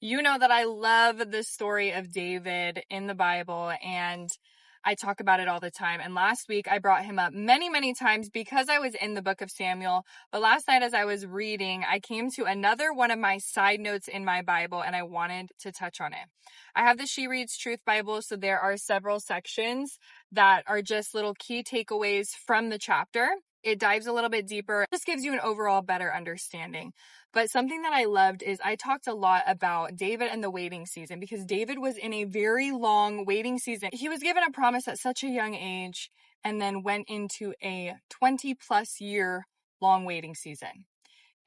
You know that I love the story of David in the Bible, and I talk about it all the time. And last week I brought him up many, many times because I was in the book of Samuel. But last night as I was reading, I came to another one of my side notes in my Bible, and I wanted to touch on it. I have the She Reads Truth Bible, so there are several sections that are just little key takeaways from the chapter. It dives a little bit deeper, just gives you an overall better understanding. But something that I loved is I talked a lot about David and the waiting season, because David was in a very long waiting season. He was given a promise at such a young age and then went into a 20 plus year long waiting season.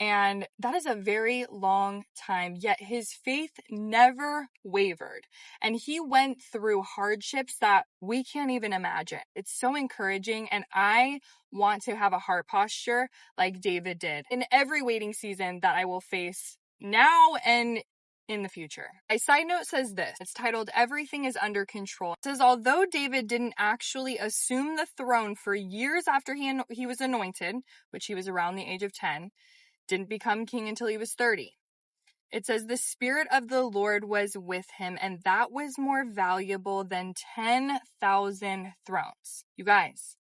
And that is a very long time, yet his faith never wavered. And he went through hardships that we can't even imagine. It's so encouraging. And I want to have a heart posture like David did in every waiting season that I will face now and in the future. A side note says this. It's titled, Everything is Under Control. It says, although David didn't actually assume the throne for years after he was anointed, which he was around the age of 10, didn't become king until he was 30. It says the Spirit of the Lord was with him, and that was more valuable than 10,000 thrones. You guys,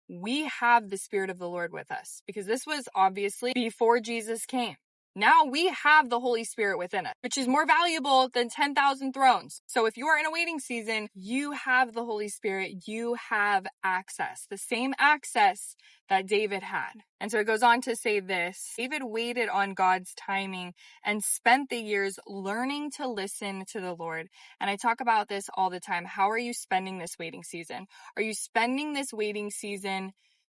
we have the Spirit of the Lord with us, because this was obviously before Jesus came. Now we have the Holy Spirit within us, which is more valuable than 10,000 thrones. So if you are in a waiting season, you have the Holy Spirit. You have access, the same access that David had. And so it goes on to say this. David waited on God's timing and spent the years learning to listen to the Lord. And I talk about this all the time. How are you spending this waiting season? Are you spending this waiting season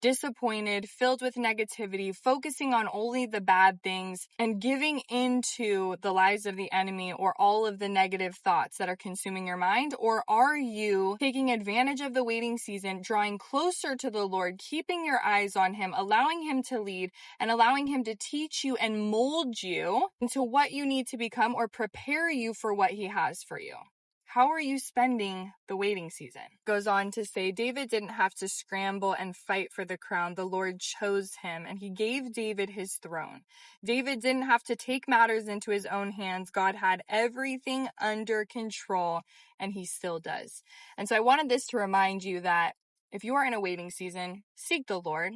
disappointed, filled with negativity, focusing on only the bad things, and giving into the lies of the enemy or all of the negative thoughts that are consuming your mind? Or are you taking advantage of the waiting season, drawing closer to the Lord, keeping your eyes on him, allowing him to lead, and allowing him to teach you and mold you into what you need to become, or prepare you for what he has for you? How are you spending the waiting season? Goes on to say, David didn't have to scramble and fight for the crown. The Lord chose him, and he gave David his throne. David didn't have to take matters into his own hands. God had everything under control, and he still does. And so I wanted this to remind you that if you are in a waiting season, seek the Lord.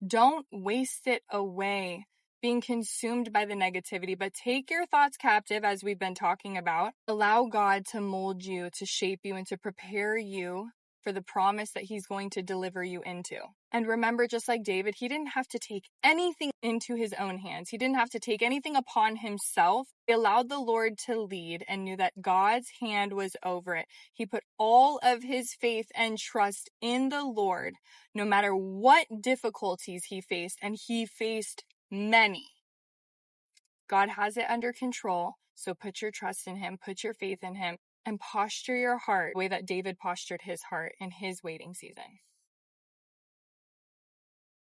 Don't waste it away being consumed by the negativity, but take your thoughts captive, as we've been talking about. Allow God to mold you, to shape you, and to prepare you for the promise that he's going to deliver you into. And remember, just like David, he didn't have to take anything into his own hands. He didn't have to take anything upon himself. He allowed the Lord to lead and knew that God's hand was over it. He put all of his faith and trust in the Lord, no matter what difficulties he faced, and he faced many. God has it under control, so put your trust in him, put your faith in him, and posture your heart the way that David postured his heart in his waiting season.